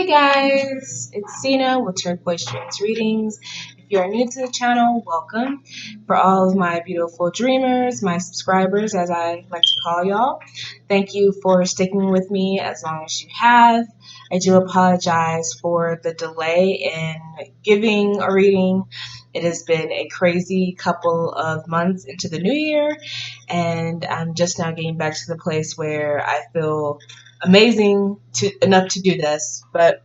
Hey guys, it's Sina with Turquoise Dreams Readings. If you are new to the channel, welcome. For all of my beautiful dreamers, my subscribers, as I like to call y'all, thank you for sticking with me as long as you have. I do apologize for the delay in giving a reading. It has been a crazy couple of months into the new year, and I'm just now getting back to the place where I feel amazing enough to do this. But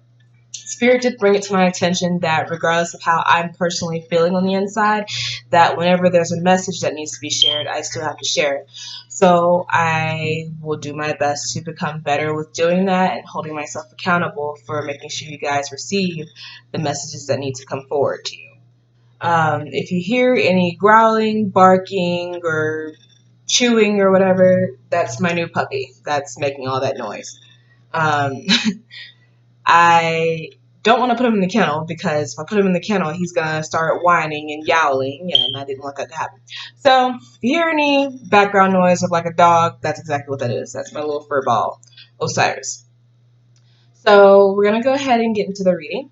Spirit did bring it to my attention that regardless of how I'm personally feeling on the inside, that whenever there's a message that needs to be shared, I still have to share it. So I will do my best to become better with doing that and holding myself accountable for making sure you guys receive the messages that need to come forward to you. If you hear any growling, barking, or chewing or whatever, that's my new puppy that's making all that noise. I don't want to put him in the kennel because if I put him in the kennel, he's going to start whining and yowling, and I didn't want that to happen. So if you hear any background noise of like a dog, that's exactly what that is. That's my little fur ball, Osiris. So we're going to go ahead and get into the reading.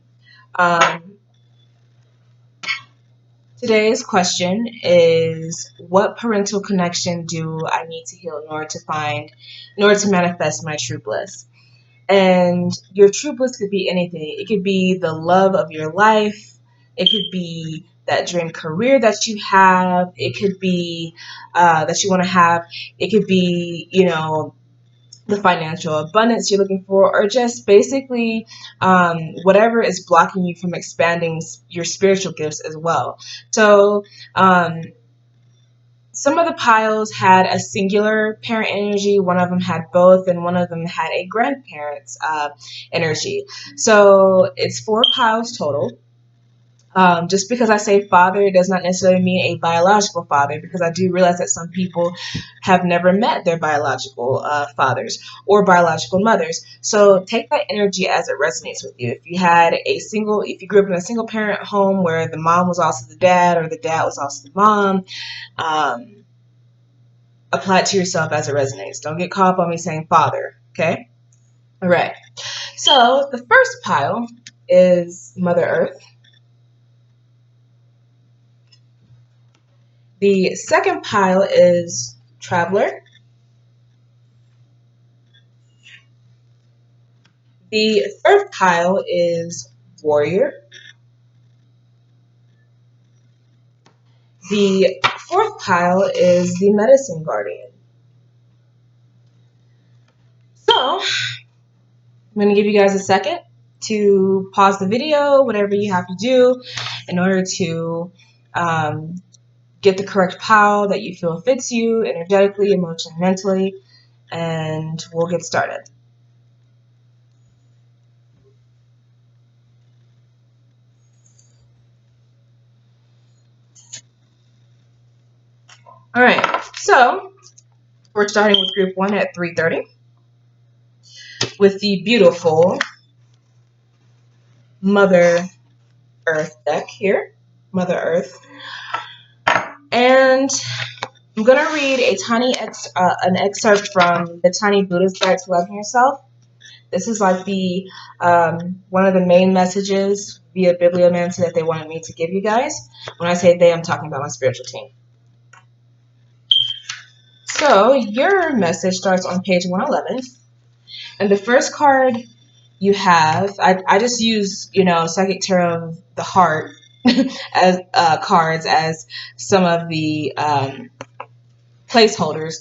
Today's question is, what parental connection do I need to heal in order to manifest my true bliss? And your true bliss could be anything. It could be the love of your life. It could be that dream career that you have. It could be that you want to have. It could be, the financial abundance you're looking for, or just basically whatever is blocking you from expanding your spiritual gifts as well. So some of the piles had a singular parent energy, one of them had both, and one of them had a grandparent's energy. So it's 4 piles total. Just because I say father does not necessarily mean a biological father, because I do realize that some people have never met their biological fathers or biological mothers. So take that energy as it resonates with you. If you grew up in a single parent home where the mom was also the dad or the dad was also the mom, apply it to yourself as it resonates. Don't get caught up on me saying father, okay? All right. So the first pile is Mother Earth. The second pile is Traveler. The third pile is Warrior. The fourth pile is the Medicine Guardian. So I'm going to give you guys a second to pause the video, whatever you have to do in order to get the correct pile that you feel fits you energetically, emotionally, mentally, and we'll get started. All right, so we're starting with group 1 at 3:30 with the beautiful Mother Earth deck here, Mother Earth. And I'm going to read an excerpt from the Tiny Buddhist Guide to Loving Yourself. This is like one of the main messages via Bibliomancy that they wanted me to give you guys. When I say they, I'm talking about my spiritual team. So your message starts on page 111. And the first card you have, I just use, Psychic Tarot of the Heart as cards as some of the placeholders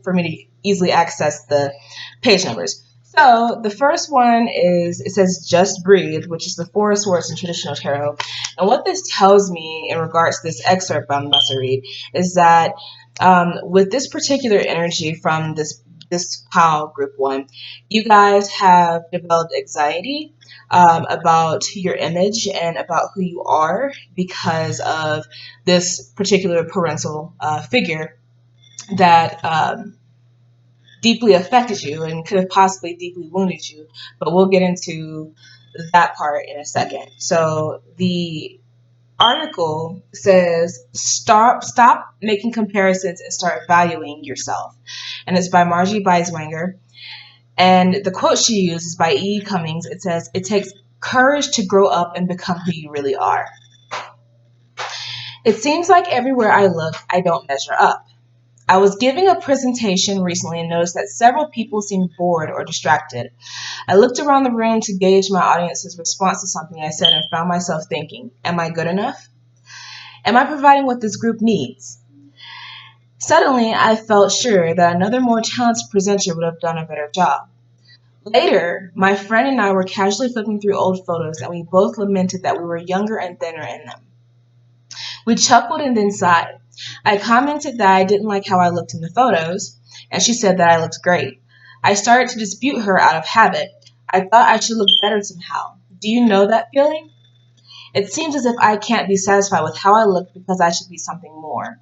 for me to easily access the page numbers. So the first one it says Just Breathe, which is the Four of Swords in traditional tarot. And what this tells me in regards to this excerpt I'm about to read is that with this particular energy from this pile, group 1, you guys have developed anxiety about your image and about who you are because of this particular parental figure that deeply affected you and could have possibly deeply wounded you, but we'll get into that part in a second. So the article says stop making comparisons and start valuing yourself, and it's by Margie Beiswanger. And the quote she used is by E. Cummings. It says, "It takes courage to grow up and become who you really are." It seems like everywhere I look, I don't measure up. I was giving a presentation recently and noticed that several people seemed bored or distracted. I looked around the room to gauge my audience's response to something I said and found myself thinking, am I good enough? Am I providing what this group needs? Suddenly, I felt sure that another more talented presenter would have done a better job. Later, my friend and I were casually flipping through old photos, and we both lamented that we were younger and thinner in them. We chuckled and then sighed. I commented that I didn't like how I looked in the photos, and she said that I looked great. I started to dispute her out of habit. I thought I should look better somehow. Do you know that feeling? It seems as if I can't be satisfied with how I look because I should be something more.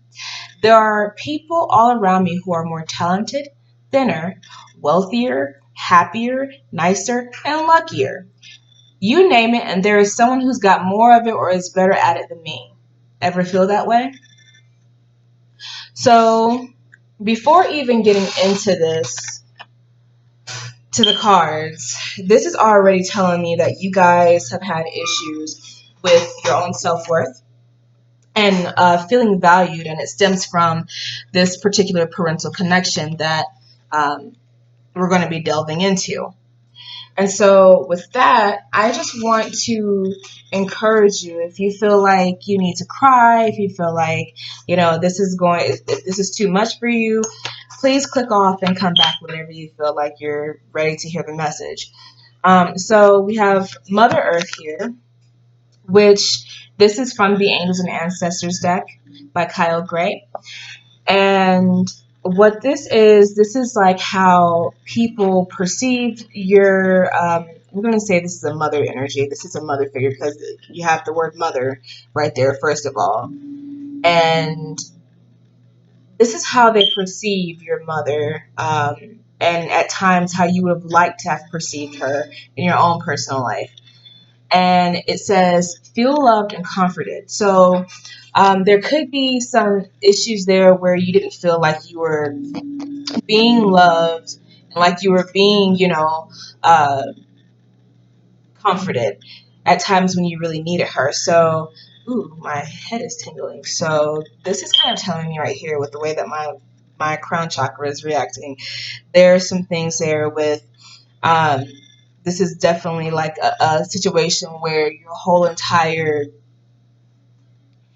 There are people all around me who are more talented, thinner, wealthier, happier, nicer, and luckier. You name it, and there is someone who's got more of it or is better at it than me. Ever feel that way? So, before even getting into this, to the cards, this is already telling me that you guys have had issues with your own self-worth and feeling valued, and it stems from this particular parental connection that we're going to be delving into. And so with that, I just want to encourage you, if you feel like you need to cry, if you feel like, if this is too much for you, please click off and come back whenever you feel like you're ready to hear the message. So we have Mother Earth here, which this is from the Angels and Ancestors deck by Kyle Gray. And what this is like how people perceive your, I'm going to say this is a mother energy. This is a mother figure because you have the word mother right there, first of all. And this is how they perceive your mother, and at times how you would have liked to have perceived her in your own personal life. And it says, feel loved and comforted. So there could be some issues there where you didn't feel like you were being loved and like you were being, comforted at times when you really needed her. So, ooh, my head is tingling. So this is kind of telling me right here with the way that my crown chakra is reacting. There are some things there with, this is definitely like a situation where your whole entire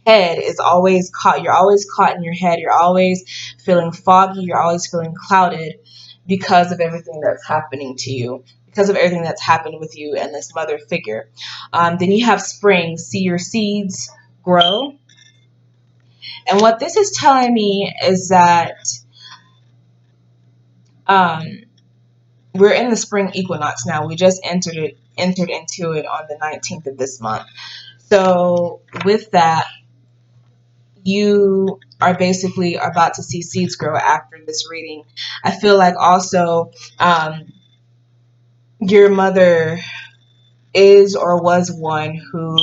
head is always caught. You're always caught in your head. You're always feeling foggy. You're always feeling clouded because of everything that's happening to you, because of everything that's happened with you and this mother figure. Then you have spring. See your seeds grow. And what this is telling me is that we're in the spring equinox now. We just entered into it on the 19th of this month. So with that, you are basically about to see seeds grow after this reading. I feel like also your mother is or was one who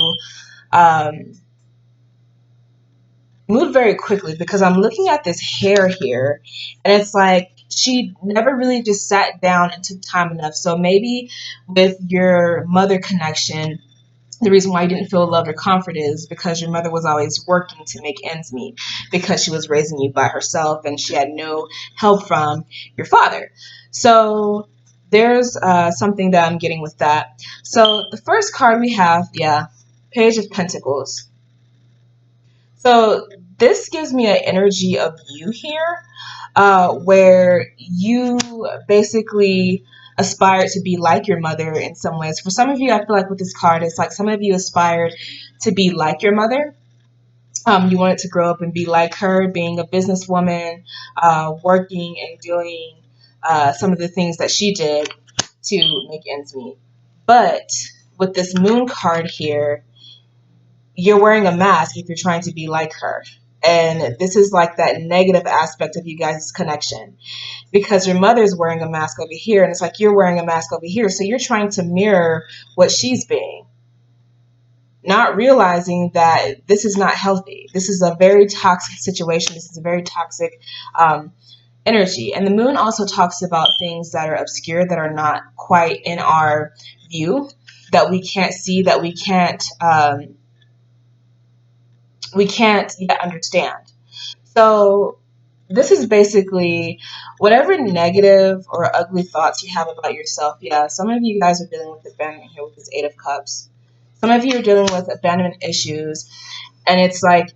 moved very quickly, because I'm looking at this hair here and it's like she never really just sat down and took time enough. So maybe with your mother connection, the reason why you didn't feel loved or comforted is because your mother was always working to make ends meet, because she was raising you by herself and she had no help from your father. So there's something that I'm getting with that. So the first card we have, Page of Pentacles. So this gives me an energy of you here, where you basically aspired to be like your mother in some ways. For some of you, I feel like with this card, it's like some of you aspired to be like your mother. You wanted to grow up and be like her, being a businesswoman, working and doing some of the things that she did to make ends meet. But with this moon card here, you're wearing a mask if you're trying to be like her. And this is like that negative aspect of you guys' connection, because your mother's wearing a mask over here and it's like you're wearing a mask over here. So you're trying to mirror what she's being, not realizing that this is not healthy. This is a very toxic situation. This is a very toxic energy. And the moon also talks about things that are obscure, that are not quite in our view, that we can't see, that we can't yet understand. So this is basically whatever negative or ugly thoughts you have about yourself. Yeah, some of you guys are dealing with abandonment here with this Eight of Cups. Some of you are dealing with abandonment issues, and it's like,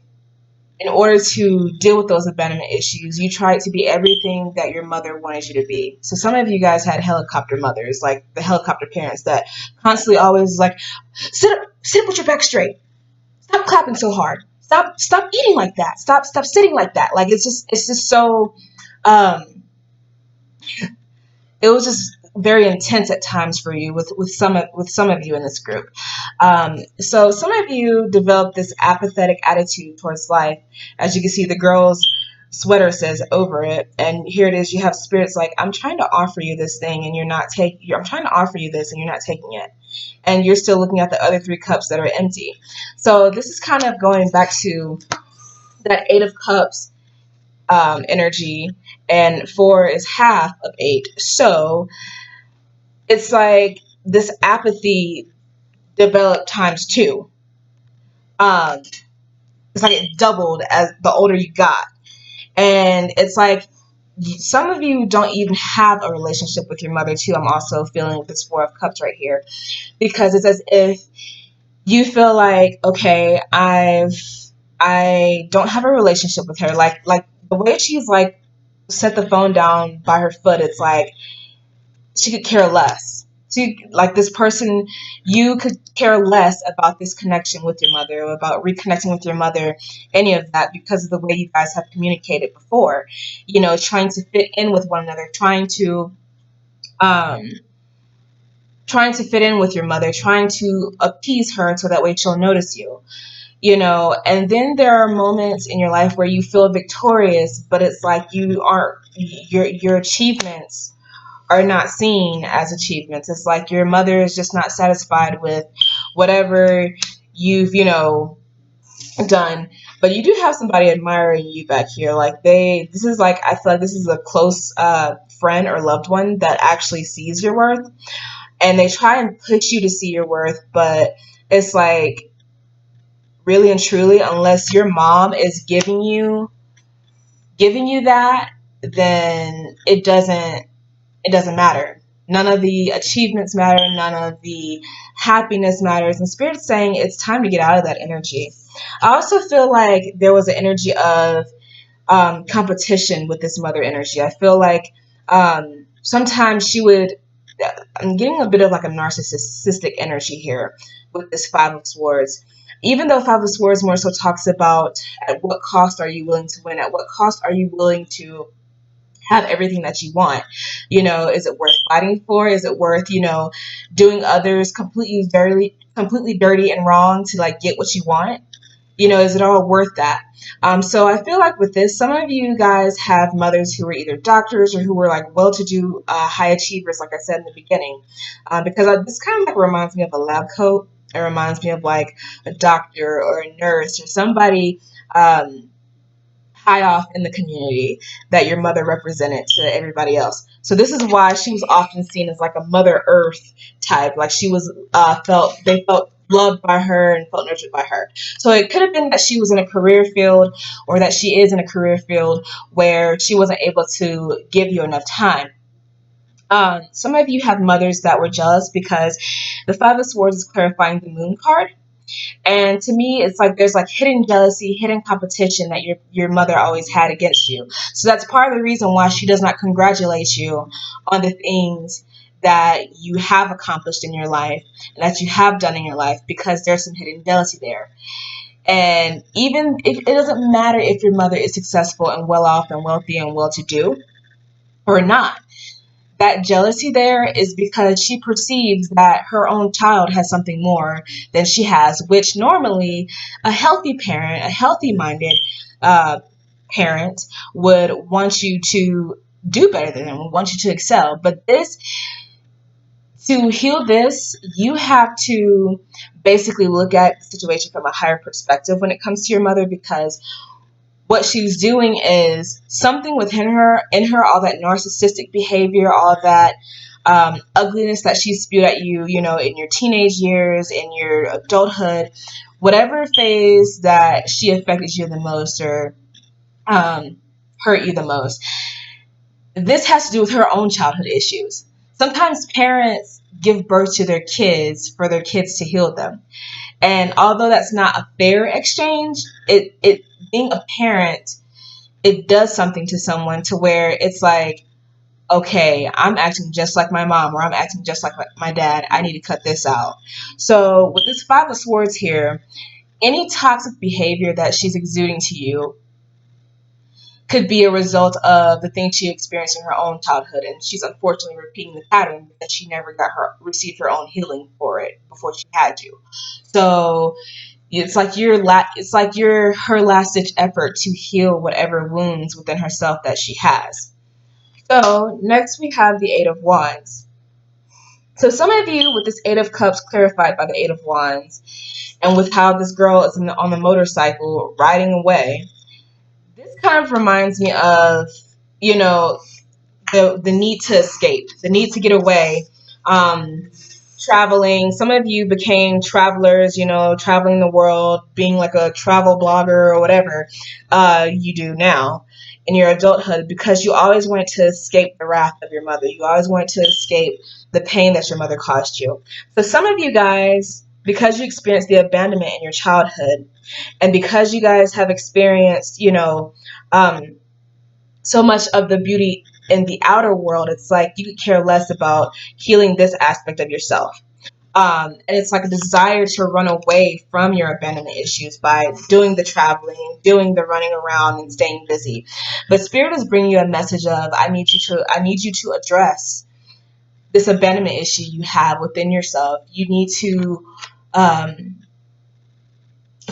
in order to deal with those abandonment issues, you tried to be everything that your mother wanted you to be. So some of you guys had helicopter mothers, like the helicopter parents that constantly always like, sit up with your back straight. Stop clapping so hard. Stop eating like that. Stop sitting like that. Like it's just so it was just very intense at times for you with some of you in this group. So some of you developed this apathetic attitude towards life. As you can see, the girl's sweater says over it, and here it is. You have spirits like, I'm trying to offer you this thing, and you're not taking. I'm trying to offer you this, and you're not taking it, and you're still looking at the other three cups that are empty. So this is kind of going back to that Eight of Cups energy, and 4 is half of 8. So it's like this apathy developed times 2. It's like it doubled as the older you got. And it's like some of you don't even have a relationship with your mother too. I'm also feeling with this 4 of Cups right here, because it's as if you feel like, okay, I don't have a relationship with her. Like the way she's like set the phone down by her foot, it's like she could care less. She, like this person, you could care less about this connection with your mother, or about reconnecting with your mother, any of that, because of the way you guys have communicated before. You know, trying to fit in with one another, um, trying to fit in with your mother, trying to appease her so that way she'll notice you. You know, and then there are moments in your life where you feel victorious, but it's like you aren't, your achievements are not seen as achievements. It's like your mother is just not satisfied with whatever you've, done. But you do have somebody admiring you back here. Like this is like, I feel like this is a close friend or loved one that actually sees your worth, and they try and push you to see your worth, but it's like, really and truly, unless your mom is giving you that, then it doesn't matter. None of the achievements matter. None of the happiness matters. And Spirit's saying it's time to get out of that energy. I also feel like there was an energy of competition with this mother energy. I feel like sometimes she would. I'm getting a bit of like a narcissistic energy here with this 5 of Swords. Even though 5 of Swords more so talks about, at what cost are you willing to win? At what cost are you willing to have everything that you want? You know, is it worth fighting for? Is it worth, doing others completely dirty and wrong to like get what you want? You know, is it all worth that? So I feel like with this, some of you guys have mothers who were either doctors or who were like well-to-do high achievers, like I said in the beginning, because this kind of like reminds me of a lab coat. It reminds me of like a doctor or a nurse or somebody high off in the community that your mother represented to everybody else. So this is why she was often seen as like a Mother Earth type. Like she was they felt loved by her and felt nurtured by her. So it could have been that she was in a career field, or that she is in a career field where she wasn't able to give you enough time. Some of you have mothers that were jealous, because the 5 of Swords is clarifying the Moon card. And to me, it's like there's like hidden jealousy, hidden competition that your mother always had against you. So that's part of the reason why she does not congratulate you on the things that you have accomplished in your life and that you have done in your life, because there's some hidden jealousy there. And even if it doesn't matter if your mother is successful and well off and wealthy and well to do or not, that jealousy there is because she perceives that her own child has something more than she has, which normally a healthy parent, a healthy minded parent would want you to do better than them, would want you to excel. But to heal this, you have to basically look at the situation from a higher perspective when it comes to your mother, because what she's doing is something within her, all that narcissistic behavior, all that ugliness that she spewed at you, in your teenage years, in your adulthood, whatever phase that she affected you the most or hurt you the most. This has to do with her own childhood issues. Sometimes parents give birth to their kids for their kids to heal them. And although that's not a fair exchange, it being a parent, it does something to someone to where it's like, okay, I'm acting just like my mom or I'm acting just like my dad. I need to cut this out. So with this Five of Swords here, any toxic behavior that she's exuding to you could be a result of the things she experienced in her own childhood, and she's unfortunately repeating the pattern because she never received her own healing for it before she had you. So it's like you're her last ditch effort to heal whatever wounds within herself that she has. So next we have the Eight of Wands. So some of you with this Eight of Cups clarified by the Eight of Wands, and with how this girl is on the motorcycle riding away, this kind of reminds me of, you know, the need to escape, the need to get away. Traveling. Some of you became travelers, traveling the world, being like a travel blogger or whatever you do now in your adulthood, because you always wanted to escape the wrath of your mother. You always wanted to escape the pain that your mother caused you. So some of you guys, because you experienced the abandonment in your childhood, and because you guys have experienced, um, so much of the beauty in the outer world, it's like you could care less about healing this aspect of yourself. And it's like a desire to run away from your abandonment issues by doing the traveling, doing the running around and staying busy. But Spirit is bringing you a message of, I need you to address this abandonment issue you have within yourself. You need to um,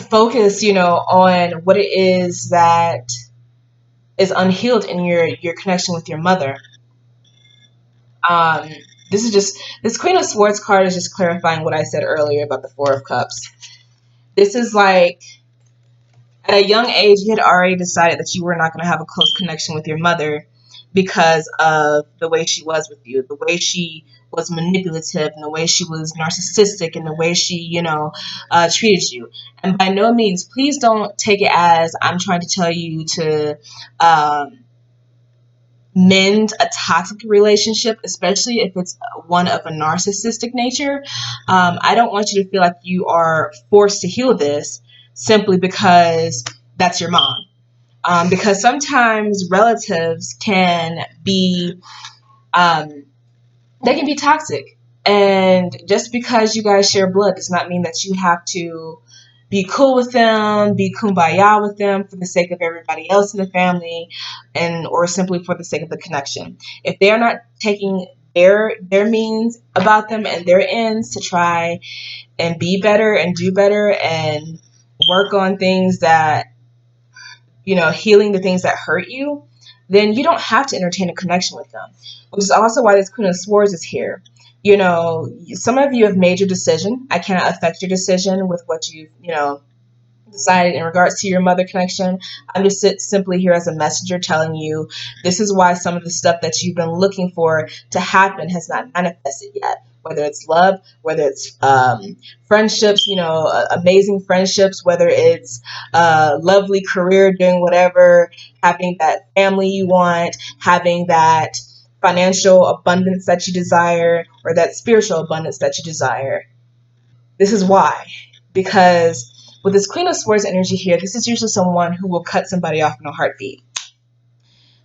focus, on what it is that is unhealed in your connection with your mother. Um, this Queen of Swords card is just clarifying what I said earlier about the Four of Cups. This is like, at a young age, you had already decided that you were not going to have a close connection with your mother because of the way she was with you, the way she was manipulative, and the way she was narcissistic, and the way she, treated you. And by no means, please don't take it as I'm trying to tell you to mend a toxic relationship, especially if it's one of a narcissistic nature. I don't want you to feel like you are forced to heal this simply because that's your mom. Because sometimes relatives can be um, they can be toxic. And just because you guys share blood does not mean that you have to be cool with them, be kumbaya with them for the sake of everybody else in the family, and or simply for the sake of the connection. If they are not taking their means about them and their ends to try and be better and do better and work on things that, healing the things that hurt you, then you don't have to entertain a connection with them. Which is also why this Queen of Swords is here. Some of you have made your decision. I cannot affect your decision with what you decided in regards to your mother connection. I'm just simply here as a messenger telling you this is why some of the stuff that you've been looking for to happen has not manifested yet. Whether it's love, whether it's friendships, amazing friendships, whether it's a lovely career doing whatever, having that family you want, having that financial abundance that you desire, or that spiritual abundance that you desire. This is why. Because with this Queen of Swords energy here, this is usually someone who will cut somebody off in a heartbeat.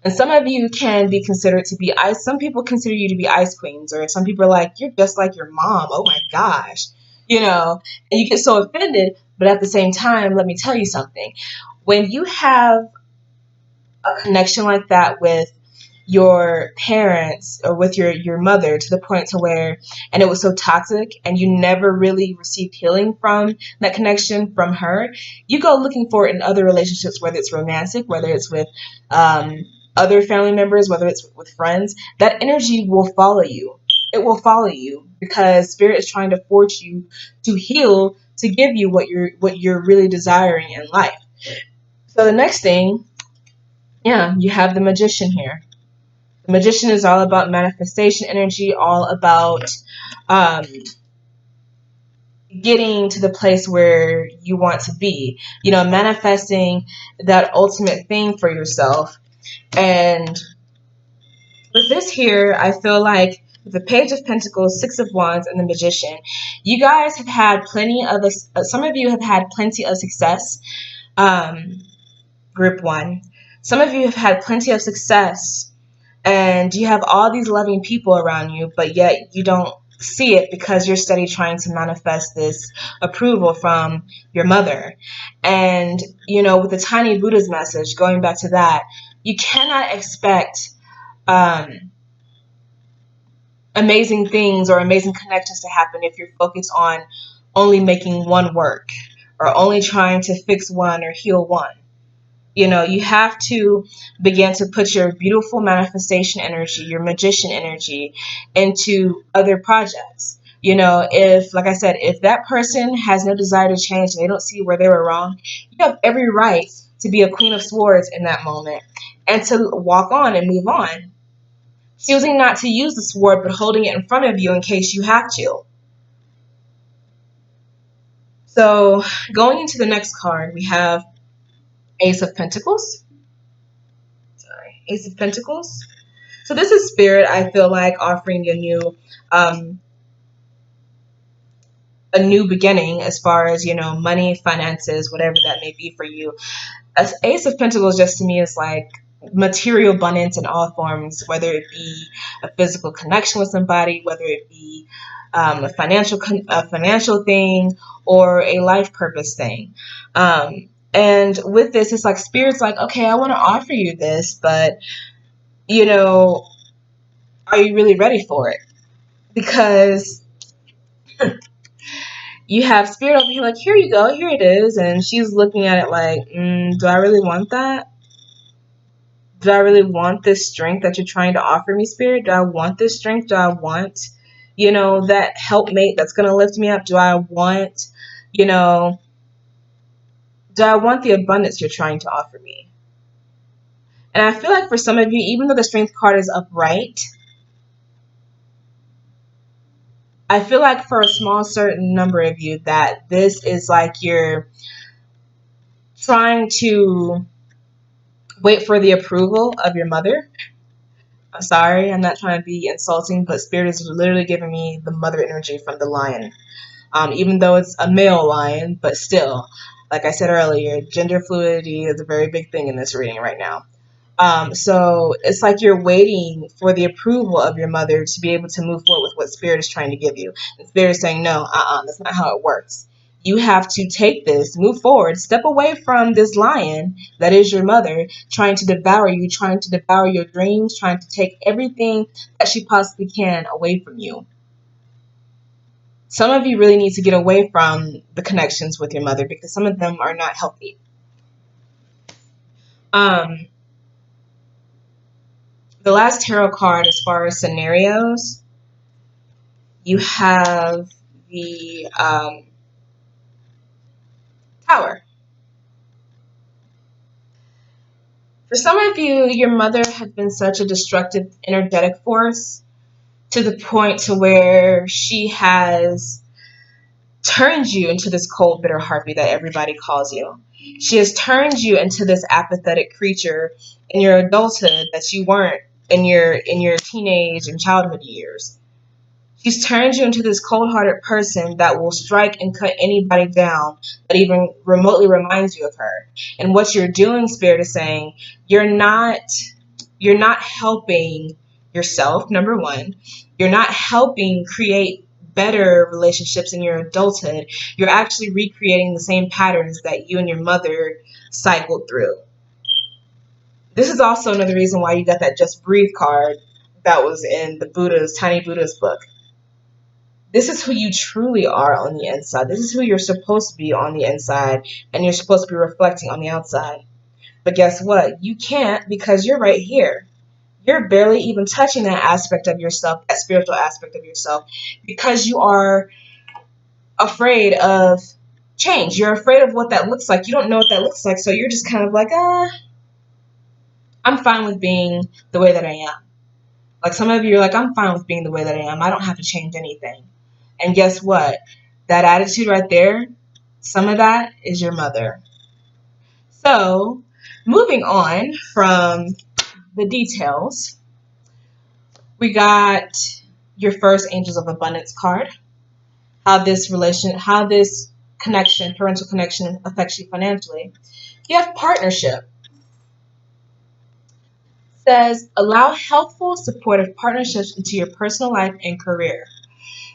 And some of you can be considered to be ice. Some people consider you to be ice queens, or some people are like, you're just like your mom. Oh my gosh. And you get so offended. But at the same time, let me tell you something. When you have a connection like that with your parents or with your mother to the point to where, and it was so toxic and you never really received healing from that connection from her, you go looking for it in other relationships, whether it's romantic, whether it's with other family members, whether it's with friends. That energy will follow you. It will follow you because Spirit is trying to force you to heal, to give you what you're really desiring in life. So the next thing, yeah, you have the magician here. The magician is all about manifestation energy, all about um, getting to the place where you want to be, manifesting that ultimate thing for yourself. And with this here, I feel like the Page of Pentacles, Six of Wands, and the Magician, you guys have had plenty of, some of you have had plenty of success, group one. Some of you have had plenty of success and you have all these loving people around you, but yet you don't see it because you're steady trying to manifest this approval from your mother. And, with the tiny Buddha's message, going back to that, you cannot expect amazing things or amazing connections to happen if you're focused on only making one work or only trying to fix one or heal one. You have to begin to put your beautiful manifestation energy, your magician energy, into other projects. If, like I said, if that person has no desire to change and they don't see where they were wrong, you have every right to be a Queen of Swords in that moment and to walk on and move on. Choosing not to use the sword, but holding it in front of you in case you have to. So, going into the next card, we have Ace of Pentacles. Ace of Pentacles. So this is Spirit, I feel like, offering a new beginning as far as, money, finances, whatever that may be for you. As Ace of Pentacles just to me is like material abundance in all forms, whether it be a physical connection with somebody, whether it be a financial thing or a life purpose thing. And with this, it's like Spirit's like, okay, I want to offer you this, but are you really ready for it? Because you have Spirit over here like, here you go, here it is. And she's looking at it like, do I really want that? Do I really want this strength that you're trying to offer me, Spirit? Do I want this strength? Do I want, that helpmate that's going to lift me up? Do I want, do I want the abundance you're trying to offer me? And I feel like for some of you, even though the strength card is upright, I feel like for a small certain number of you that this is like you're trying to wait for the approval of your mother. I'm sorry, I'm not trying to be insulting, but Spirit is literally giving me the mother energy from the lion. Even though it's a male lion, but still, like I said earlier, gender fluidity is a very big thing in this reading right now. So it's like you're waiting for the approval of your mother to be able to move forward with what Spirit is trying to give you. And Spirit is saying, no, that's not how it works. You have to take this, move forward, step away from this lion that is your mother, trying to devour you, trying to devour your dreams, trying to take everything that she possibly can away from you. Some of you really need to get away from the connections with your mother because some of them are not healthy. The last tarot card as far as scenarios, you have the Tower. For some of you, your mother has been such a destructive energetic force to the point to where she has turned you into this cold, bitter harpy that everybody calls you. She has turned you into this apathetic creature in your adulthood that you weren't in your teenage and childhood years. She's turned you into this cold-hearted person that will strike and cut anybody down that even remotely reminds you of her. And what you're doing, Spirit is saying, you're not helping yourself, number one. You're not helping create better relationships in your adulthood. You're actually recreating the same patterns that you and your mother cycled through. This is also another reason why you got that Just Breathe card that was in the Tiny Buddha's book. This is who you truly are on the inside. This is who you're supposed to be on the inside, and you're supposed to be reflecting on the outside. But guess what? You can't because you're right here. You're barely even touching that aspect of yourself, that spiritual aspect of yourself, because you are afraid of change. You're afraid of what that looks like. You don't know what that looks like, so you're just kind of like, I'm fine with being the way that I am. Like some of you are like, I'm fine with being the way that I am. I don't have to change anything. And guess what? That attitude right there, some of that is your mother. So, moving on from the details, we got your first Angels of Abundance card. How this connection, parental connection, affects you financially. You have partnership. It says allow healthful, supportive partnerships into your personal life and career,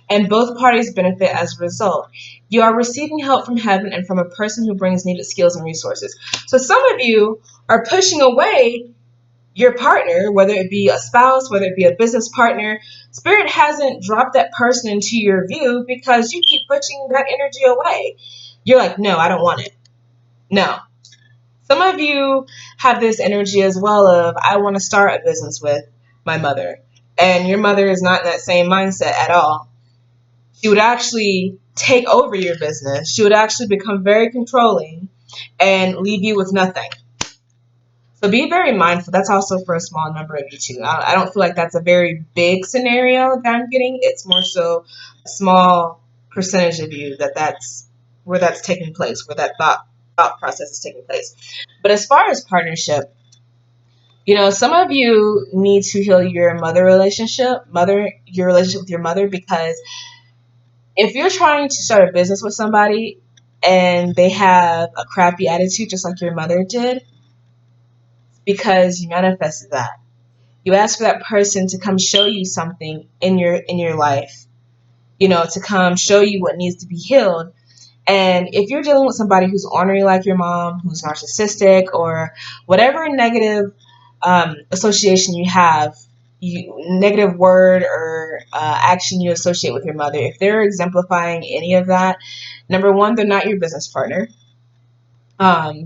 and both parties benefit as a result. You are receiving help from heaven and from a person who brings needed skills and resources. So some of you are pushing away your partner, whether it be a spouse, whether it be a business partner. Spirit hasn't dropped that person into your view because you keep pushing that energy away. You're like, no, I don't want it. No. Some of you have this energy as well of, I want to start a business with my mother. And your mother is not in that same mindset at all. She would actually take over your business. She would actually become very controlling and leave you with nothing. So be very mindful. That's also for a small number of you too. I don't feel like that's a very big scenario that I'm getting. It's more so a small percentage of you that's where that's taking place, where that thought process is taking place. But as far as partnership, some of you need to heal your relationship with your mother, because if you're trying to start a business with somebody and they have a crappy attitude just like your mother did, because you manifested that. You ask for that person to come show you something in your life, to come show you what needs to be healed. And if you're dealing with somebody who's ornery like your mom, who's narcissistic, or whatever negative association you have, negative word or action you associate with your mother, if they're exemplifying any of that, number one, they're not your business partner.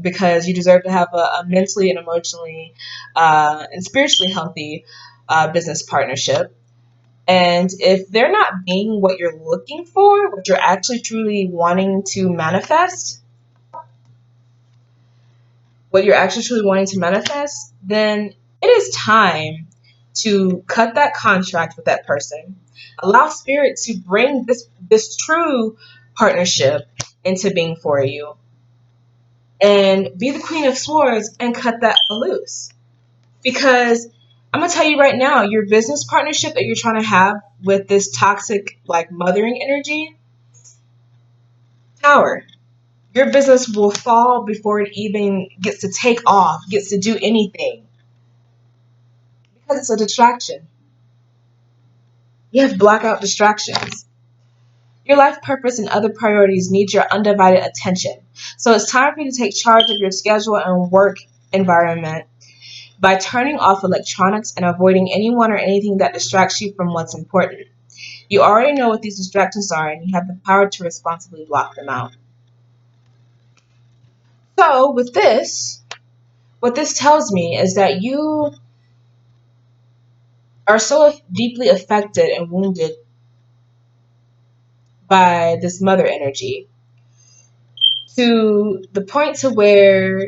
Because you deserve to have a mentally and emotionally and spiritually healthy business partnership. And if they're not being what you're looking for, what you're actually truly wanting to manifest, then it is time to cut that contract with that person. Allow spirit to bring this true partnership into being for you. And be the Queen of Swords and cut that loose. Because I'm going to tell you right now, your business partnership that you're trying to have with this toxic, mothering energy, Tower, your business will fall before it even gets to take off, gets to do anything. Because it's a distraction. You have blackout distractions. Your life purpose and other priorities need your undivided attention. So it's time for you to take charge of your schedule and work environment by turning off electronics and avoiding anyone or anything that distracts you from what's important. You already know what these distractions are, and you have the power to responsibly block them out. So with this, what this tells me is that you are so deeply affected and wounded by this mother energy, to the point to where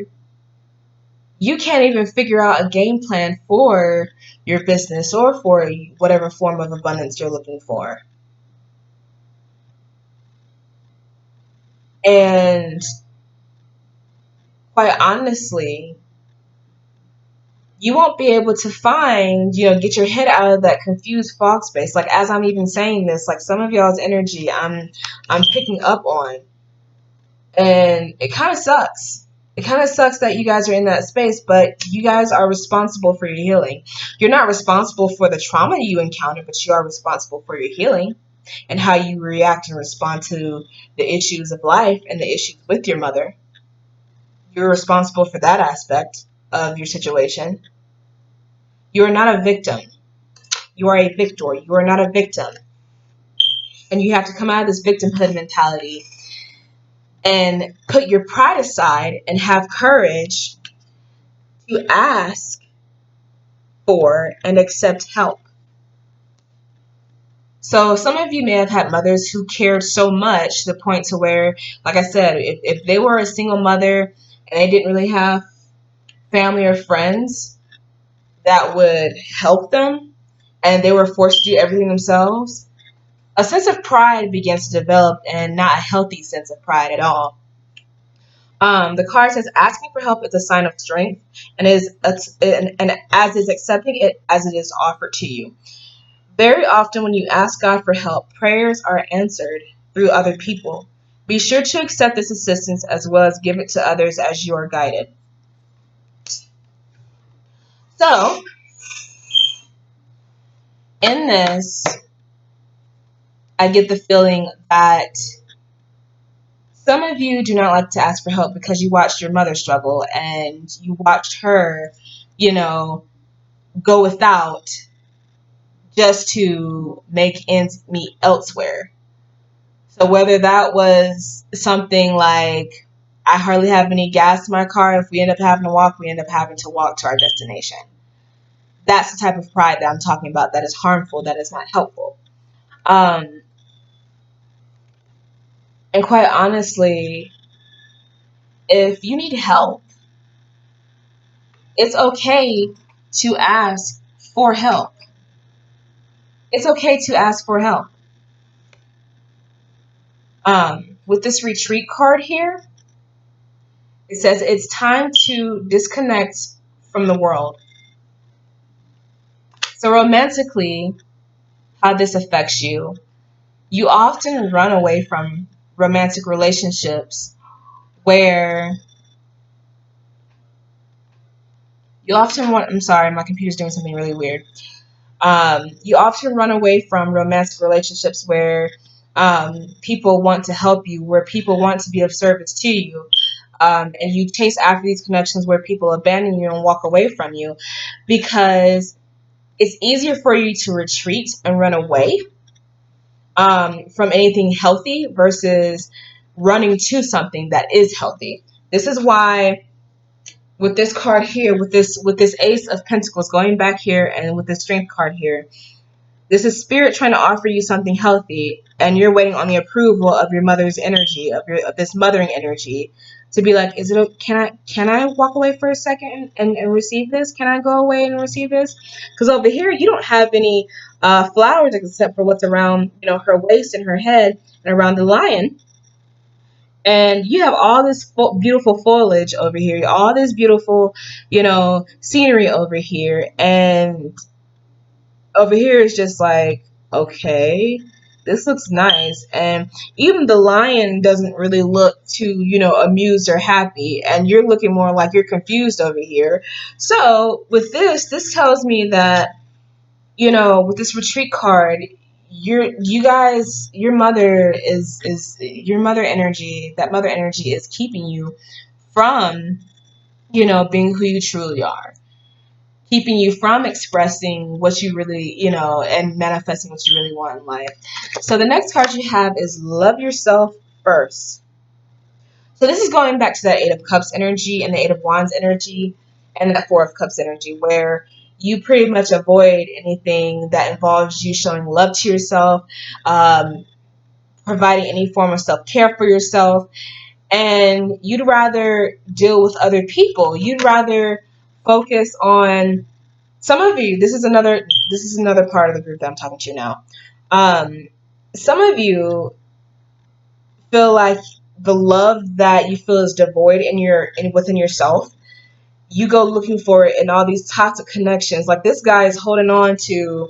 you can't even figure out a game plan for your business or for whatever form of abundance you're looking for. And quite honestly, you won't be able to get your head out of that confused fog space. Like, as I'm even saying this, some of y'all's energy I'm picking up on. And it kind of sucks. It kind of sucks that you guys are in that space, but you guys are responsible for your healing. You're not responsible for the trauma you encounter, but you are responsible for your healing and how you react and respond to the issues of life and the issues with your mother. You're responsible for that aspect of your situation. You are not a victim. You are a victor. You are not a victim. And you have to come out of this victimhood mentality and put your pride aside and have courage to ask for and accept help. So some of you may have had mothers who cared so much to the point to where, like I said, if they were a single mother and they didn't really have family or friends that would help them and they were forced to do everything themselves, a sense of pride begins to develop, and not a healthy sense of pride at all. The card says asking for help is a sign of strength and as is accepting it as it is offered to you. Very often when you ask God for help, prayers are answered through other people. Be sure to accept this assistance as well as give it to others as you are guided. So, in this, I get the feeling that some of you do not like to ask for help because you watched your mother struggle and you watched her, you know, go without just to make ends meet elsewhere. So whether that was something like, I hardly have any gas in my car. If we end up having to walk, we end up having to walk to our destination. That's the type of pride that I'm talking about that is harmful, that is not helpful. And quite honestly, if you need help, it's okay to ask for help. It's okay to ask for help. With this retreat card here, it says it's time to disconnect from the world. So romantically, how this affects you, you often run away from romantic relationships where I'm sorry, my computer's doing something really weird. You often run away from romantic relationships where people want to help you, where people want to be of service to you. And you chase after these connections where people abandon you and walk away from you because it's easier for you to retreat and run away from anything healthy versus running to something that is healthy. This is why with this card here, with this Ace of Pentacles going back here, and with this Strength card here, this is Spirit trying to offer you something healthy, and you're waiting on the approval of your mother's energy, of this mothering energy, to be like, can I walk away for a second and receive this? Can I go away and receive this? Because over here you don't have any flowers except for what's around, her waist and her head and around the lion. And you have all this beautiful foliage over here, all this beautiful, scenery over here, and over here is just like, okay, this looks nice. And even the lion doesn't really look too, amused or happy. And you're looking more like you're confused over here. So with this tells me that, with this retreat card, your mother your mother energy, that mother energy is keeping you from, being who you truly are, keeping you from expressing what you really, and manifesting what you really want in life. So the next card you have is Love Yourself First. So this is going back to that Eight of Cups energy and the Eight of Wands energy and that Four of Cups energy, where you pretty much avoid anything that involves you showing love to yourself, providing any form of self-care for yourself, and you'd rather deal with other people. You'd rather focus on some of you. This is another part of the group that I'm talking to now. Some of you feel like the love that you feel is devoid within yourself, you go looking for it in all these toxic connections. Like this guy is holding on to,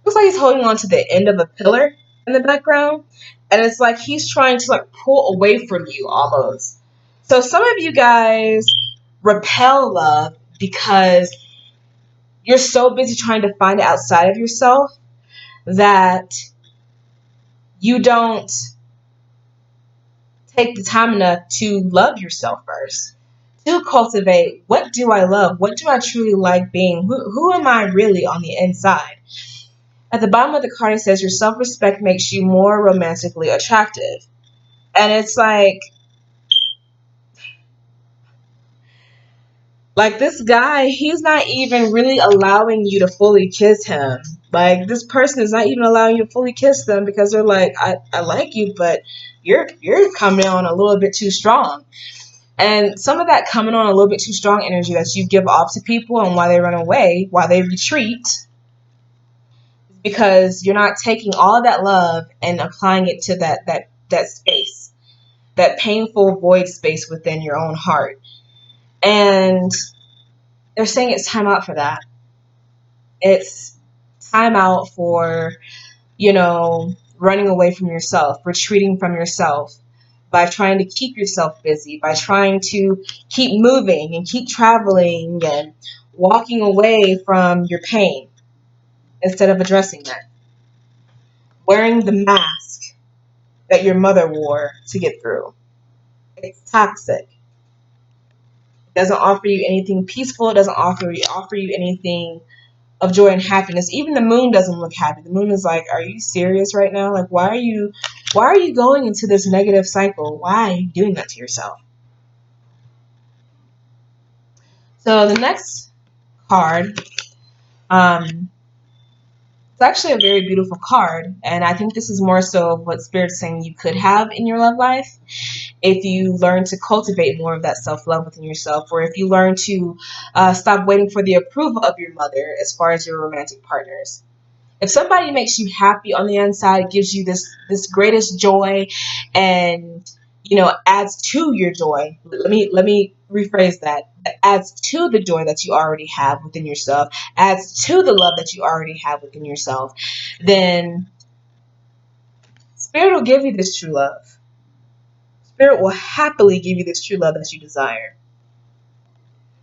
looks like he's holding on to the end of a pillar in the background, and it's like he's trying to like pull away from you almost. So some of you guys repel love because you're so busy trying to find it outside of yourself that you don't take the time enough to love yourself first, to cultivate, what do I love? What do I truly like being? Who am I really on the inside? At the bottom of the card, it says your self-respect makes you more romantically attractive. And it's like, Like this guy, he's not even really allowing you to fully kiss him. Like this person is not even allowing you to fully kiss them because they're like, I like you, but you're coming on a little bit too strong. And some of that coming on a little bit too strong energy that you give off to people and why they run away, why they retreat, because you're not taking all of that love and applying it to that space, that painful void space within your own heart. And they're saying it's time out for that. It's time out for, running away from yourself, retreating from yourself by trying to keep yourself busy, by trying to keep moving and keep traveling and walking away from your pain instead of addressing that. Wearing the mask that your mother wore to get through. It's toxic. It doesn't offer you anything peaceful. It doesn't offer you anything of joy and happiness. Even the moon doesn't look happy. The moon is like, are you serious right now? Like, why are you going into this negative cycle? Why are you doing that to yourself? So the next card, it's actually a very beautiful card, and I think this is more so of what Spirit's saying you could have in your love life if you learn to cultivate more of that self-love within yourself, or if you learn to stop waiting for the approval of your mother as far as your romantic partners. If somebody makes you happy on the inside, gives you this greatest joy, and adds to your joy. Let me rephrase that. That adds to the joy that you already have within yourself, adds to the love that you already have within yourself, then Spirit will give you this true love. Spirit will happily give you this true love that you desire.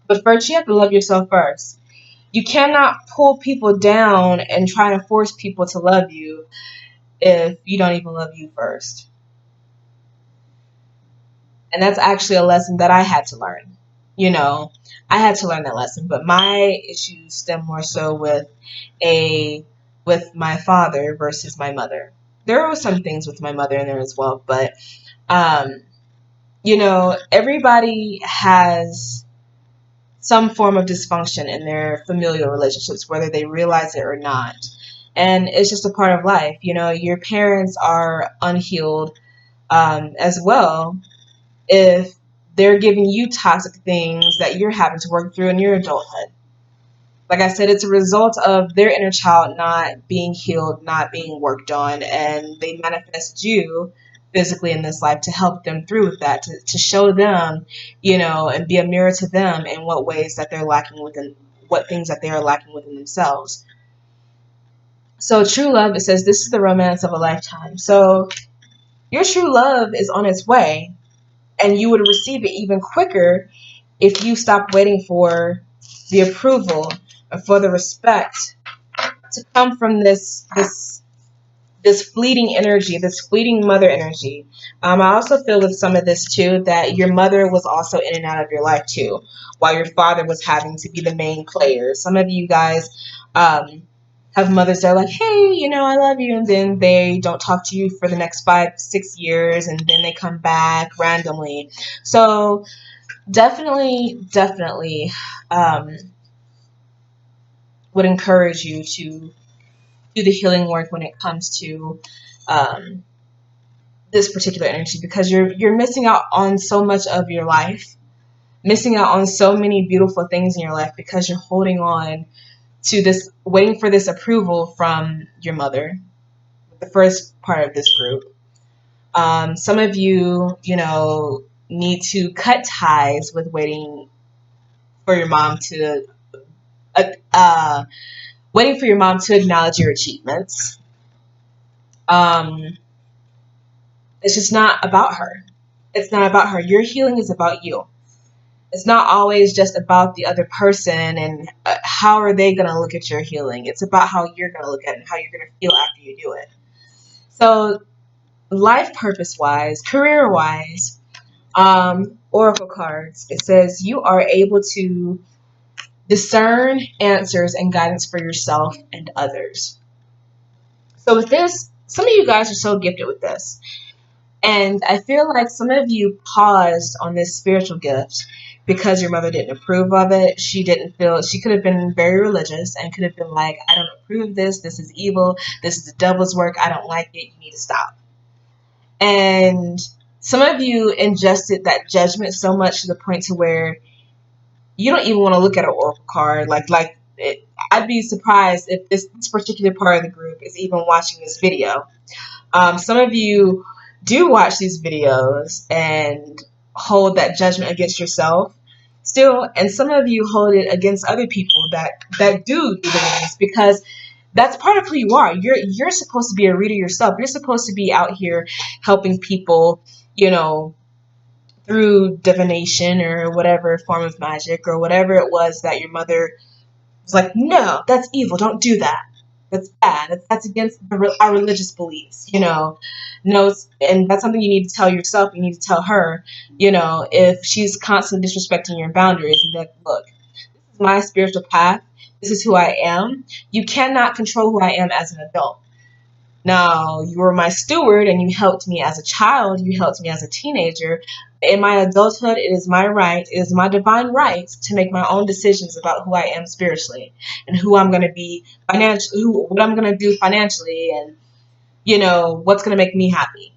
But first, you have to love yourself first. You cannot pull people down and try to force people to love you if you don't even love you first. And that's actually a lesson that I had to learn. I had to learn that lesson, but my issues stem more so with my father versus my mother. There were some things with my mother in there as well, but everybody has some form of dysfunction in their familial relationships, whether they realize it or not. And it's just a part of life. Your parents are unhealed as well if they're giving you toxic things that you're having to work through in your adulthood. Like I said, it's a result of their inner child not being healed, not being worked on, and they manifest you physically in this life to help them through with that, to show them, and be a mirror to them in what ways that they're lacking within, what things that they are lacking within themselves. So true love, it says this is the romance of a lifetime. So your true love is on its way, and you would receive it even quicker if you stop waiting for the approval or for the respect to come from this fleeting energy, this fleeting mother energy. I also feel with some of this too that your mother was also in and out of your life too, while your father was having to be the main player. Some of you guys have mothers that are like, hey, I love you, and then they don't talk to you for the next 5-6 years, and then they come back randomly. So definitely would encourage you to do the healing work when it comes to um, this particular energy, because you're missing out on so much of your life, missing out on so many beautiful things in your life because you're holding on to this, waiting for this approval from your mother, the first part of this group. Some of you, need to cut ties with waiting for your mom to uh, uh, waiting for your mom to acknowledge your achievements. It's just not about her. It's not about her. Your healing is about you. It's not always just about the other person and how are they going to look at your healing. It's about how you're going to look at it and how you're going to feel after you do it. So life purpose wise, career wise, oracle cards, it says you are able to discern answers and guidance for yourself and others. So with this, some of you guys are so gifted with this. And I feel like some of you paused on this spiritual gift because your mother didn't approve of it. She didn't feel, she could have been very religious and could have been like, I don't approve of this. This is evil. This is the devil's work. I don't like it. You need to stop. And some of you ingested that judgment so much to the point to where you don't even want to look at an oracle card. I'd be surprised if this particular part of the group is even watching this video. Some of you do watch these videos and hold that judgment against yourself still, and some of you hold it against other people that do the readings, because that's part of who you are. You're supposed to be a reader yourself. You're supposed to be out here helping people, through divination or whatever form of magic or whatever it was that your mother was like, no, that's evil. Don't do that. That's bad. That's against our religious beliefs, No, and that's something you need to tell yourself. You need to tell her, if she's constantly disrespecting your boundaries. And that, look, this is my spiritual path. This is who I am. You cannot control who I am as an adult. Now, you were my steward and you helped me as a child. You helped me as a teenager. In my adulthood, it is my right, it is my divine right to make my own decisions about who I am spiritually and who I'm going to be financially, what I'm going to do financially, and, what's going to make me happy.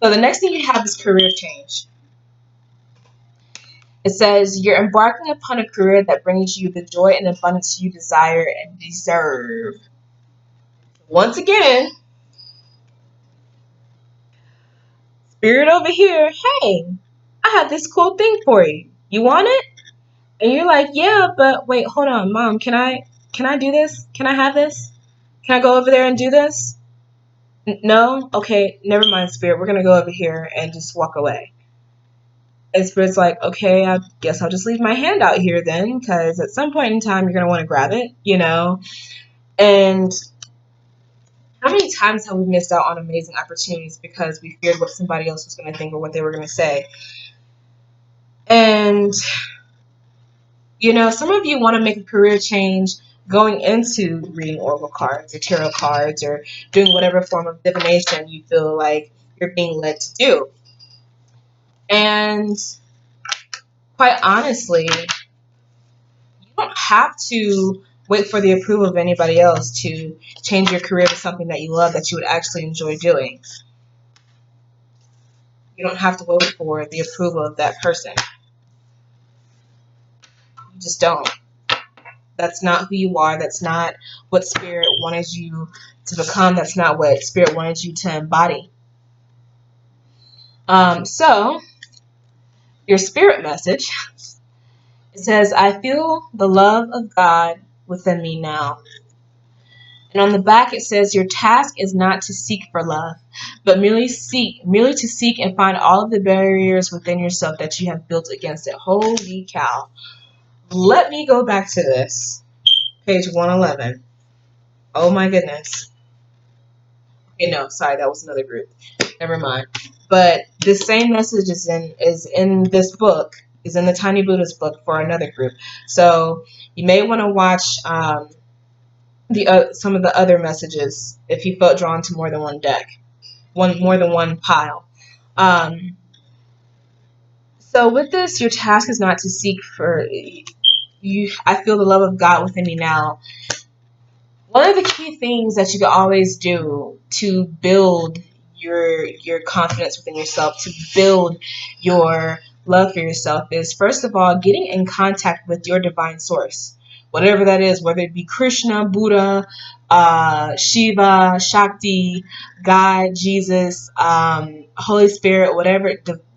So the next thing you have is career change. It says, you're embarking upon a career that brings you the joy and abundance you desire and deserve. Once again, Spirit over here, hey, I have this cool thing for you. You want it? And you're like, yeah, but wait, hold on, Mom, can I do this? Can I have this? Can I go over there and do this? No? Okay, never mind, Spirit. We're going to go over here and just walk away. And Spirit's like, okay, I guess I'll just leave my hand out here then, because at some point in time, you're going to want to grab it, And how many times have we missed out on amazing opportunities because we feared what somebody else was going to think or what they were going to say? And, some of you want to make a career change going into reading oracle cards or tarot cards or doing whatever form of divination you feel like you're being led to do. And quite honestly, you don't have to wait for the approval of anybody else to change your career to something that you love, that you would actually enjoy doing. You don't have to wait for the approval of that person. You just don't. That's not who you are. That's not what Spirit wanted you to become. That's not what Spirit wanted you to embody. So, your spirit message, it says, I feel the love of God within me now. And on the back it says, your task is not to seek for love, but merely to seek and find all of the barriers within yourself that you have built against it. Holy cow. Let me go back to this. Page 111. Oh my goodness. Okay, no, sorry, that was another group. Never mind. But this same message is in this book, is in the Tiny Buddha's book for another group. So you may want to watch some of the other messages if you felt drawn to more than one deck, more than one pile. So with this, your task is not to seek for you. I feel the love of God within me now. One of the key things that you can always do to build your confidence within yourself, to build your love for yourself, is first of all getting in contact with your divine source, whatever that is, whether it be Krishna, Buddha, Shiva, Shakti, God, Jesus, Holy Spirit, whatever,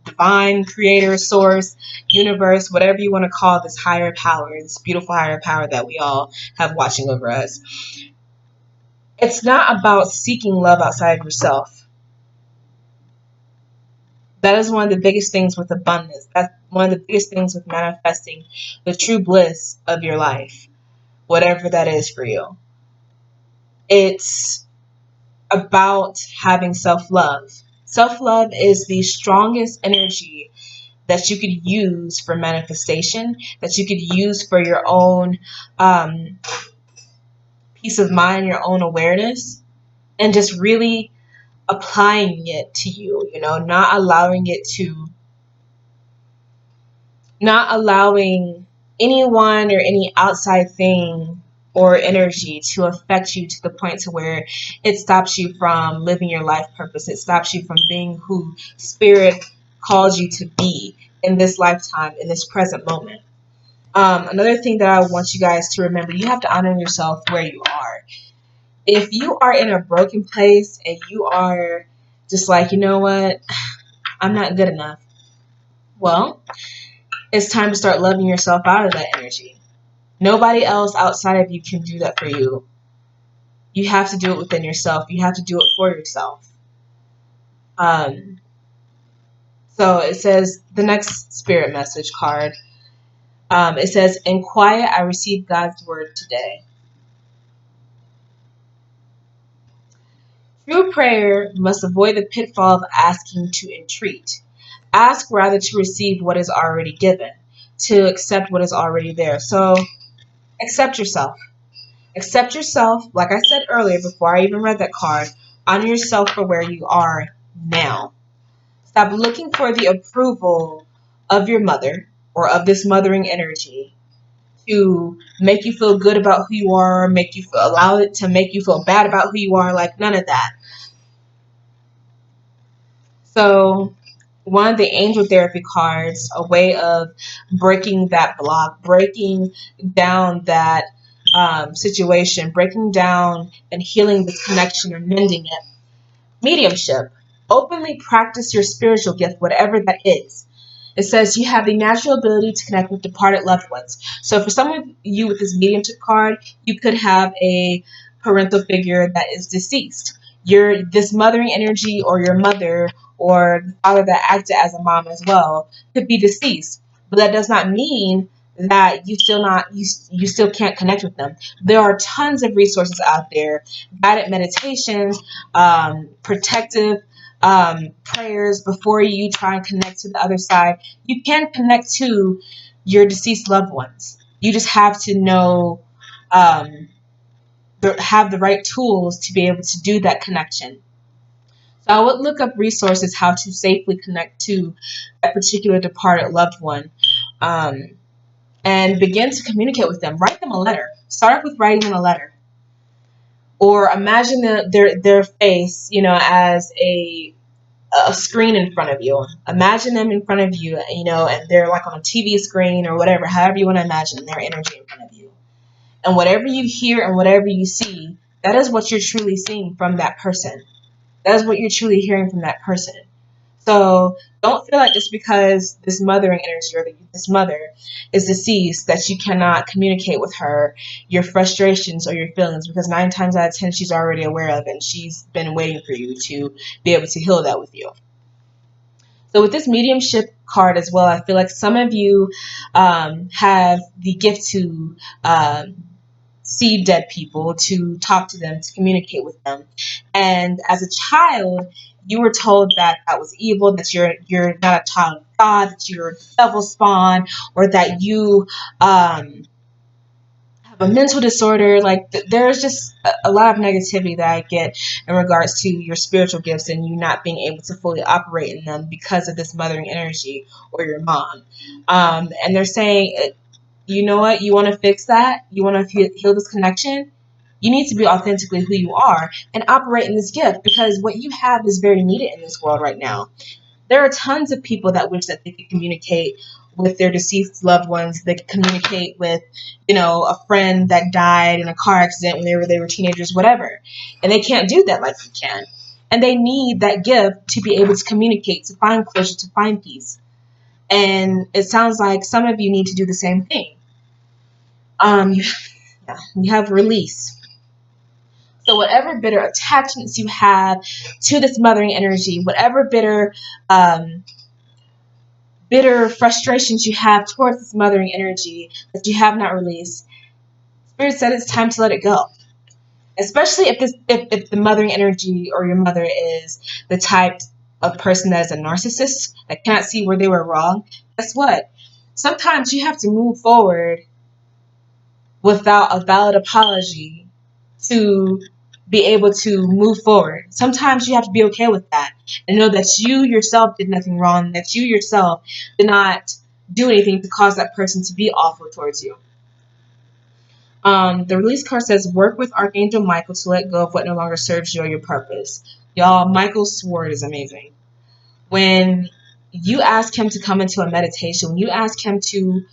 divine creator, source, universe, whatever you want to call this higher power, this beautiful higher power that we all have watching over us. It's not about seeking love outside of yourself. That is one of the biggest things with abundance. That's one of the biggest things with manifesting the true bliss of your life, whatever that is for you. It's about having self-love. Self-love is the strongest energy that you could use for manifestation, that you could use for your own peace of mind, your own awareness, and just really applying it to you, not allowing it to not allowing anyone or any outside thing or energy to affect you to the point to where it stops you from living your life purpose. It stops you from being who spirit called you to be in this lifetime, in this present moment. Another thing that I want you guys to remember, you have to honor yourself where you are. If you are in a broken place and you are just like, you know what, I'm not good enough, well, it's time to start loving yourself out of that energy. Nobody else outside of you can do that for you. You have to do it within yourself. You have to do it for yourself. Um, so it says, the next spirit message card, it says, in quiet, I received God's word today. True prayer must avoid the pitfall of asking to entreat. Ask rather to receive what is already given, to accept what is already there. So accept yourself. Accept yourself, like I said earlier before I even read that card, honor yourself for where you are now. Stop looking for the approval of your mother or of this mothering energy to make you feel good about who you are, allow it to make you feel bad about who you are, like none of that. So one of the angel therapy cards, a way of breaking that block, breaking down that situation, breaking down and healing this connection or mending it. Mediumship. Openly practice your spiritual gift, whatever that is. It says you have the natural ability to connect with departed loved ones. So for some of you with this mediumship card, you could have a parental figure that is deceased. This mothering energy or your mother or the father that acted as a mom as well could be deceased. But that does not mean that you still can't connect with them. There are tons of resources out there, guided meditations, protective prayers before you try and connect to the other side. You can connect to your deceased loved ones. You just have to know, have the right tools to be able to do that connection. So I would look up resources how to safely connect to a particular departed loved one, um, and begin to communicate with them. Write them a letter. Start with writing them a letter, or imagine their face, as a screen in front of you. Imagine them in front of you, and they're like on a TV screen or whatever, however you want to imagine their energy in front of you. And whatever you hear and whatever you see, that is what you're truly seeing from that person. That is what you're truly hearing from that person. So don't feel like just because this mothering energy or this mother is deceased that you cannot communicate with her your frustrations or your feelings, because 9 times out of 10 she's already aware of it and she's been waiting for you to be able to heal that with you. So with this mediumship card as well, I feel like some of you have the gift to see dead people, to talk to them, to communicate with them. And as a child, you were told that that was evil, that you're not a child of God, that you're a devil spawn, or that you have a mental disorder. Like there's just a lot of negativity that I get in regards to your spiritual gifts and you not being able to fully operate in them because of this mothering energy or your mom. And they're saying, you know what, you want to fix that? You want to heal this connection? You need to be authentically who you are and operate in this gift, because what you have is very needed in this world right now. There are tons of people that wish that they could communicate with their deceased loved ones. They could communicate with, a friend that died in a car accident when they were teenagers, whatever. And they can't do that like you can. And they need that gift to be able to communicate, to find closure, to find peace. And it sounds like some of you need to do the same thing. You have release. So whatever bitter attachments you have to this mothering energy, whatever bitter frustrations you have towards this mothering energy that you have not released, Spirit said it's time to let it go. Especially if the mothering energy or your mother is the type of person that is a narcissist that cannot see where they were wrong. Guess what? Sometimes you have to move forward without a valid apology to be able to move forward. Sometimes you have to be okay with that and know that you yourself did nothing wrong, that you yourself did not do anything to cause that person to be awful towards you. The release card says, work with Archangel Michael to let go of what no longer serves you or your purpose. Y'all, Michael's sword is amazing. When you ask him to come into a meditation, when you ask him to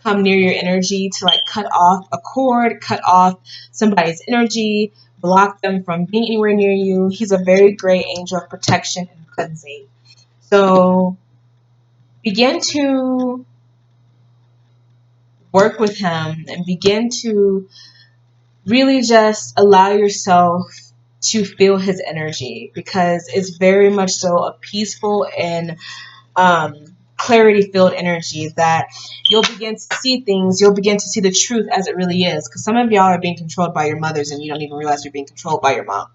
come near your energy, to like cut off a cord, cut off somebody's energy, block them from being anywhere near you, he's a very great angel of protection and cleansing. So begin to work with him and begin to really just allow yourself to feel his energy, because it's very much so a peaceful and clarity filled energy that you'll begin to see things, you'll begin to see the truth as it really is, because some of y'all are being controlled by your mothers and you don't even realize you're being controlled by your mom.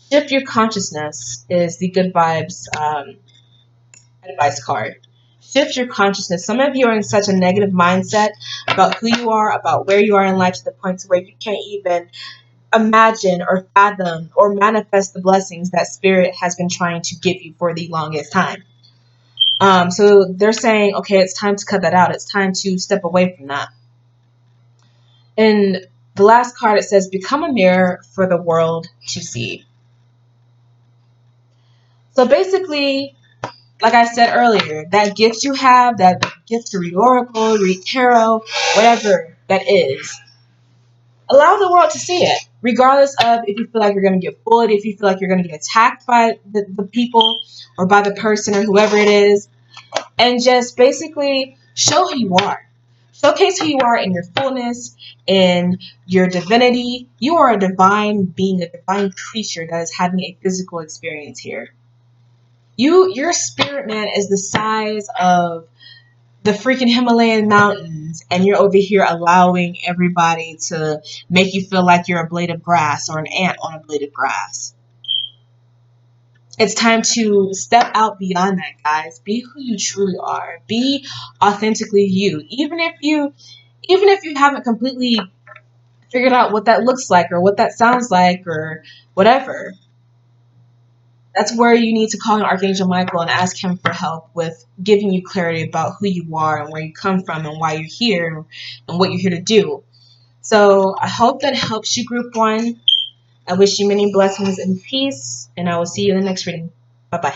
Shift your consciousness is the good vibes advice card. Shift your consciousness. Some of you are in such a negative mindset about who you are, about where you are in life, to the point where you can't even imagine or fathom or manifest the blessings that Spirit has been trying to give you for the longest time. So they're saying, okay, it's time to cut that out. It's time to step away from that. And the last card, it says, become a mirror for the world to see. So basically, like I said earlier, that gift you have, that gift to read Oracle, read Tarot, whatever that is, allow the world to see it. Regardless of if you feel like you're going to get bullied, if you feel like you're going to get attacked by the people or by the person or whoever it is. And just basically show who you are. Showcase who you are in your fullness, in your divinity. You are a divine being, a divine creature that is having a physical experience here. Your spirit man is the size of the freaking Himalayan mountains, and you're over here allowing everybody to make you feel like you're a blade of grass or an ant on a blade of grass. It's time to step out beyond that, guys. Be who you truly are. Be authentically you. Even if you haven't completely figured out what that looks like or what that sounds like or whatever. That's where you need to call on Archangel Michael and ask him for help with giving you clarity about who you are and where you come from and why you're here and what you're here to do. So I hope that helps you, Group 1. I wish you many blessings and peace, and I will see you in the next reading. Bye-bye.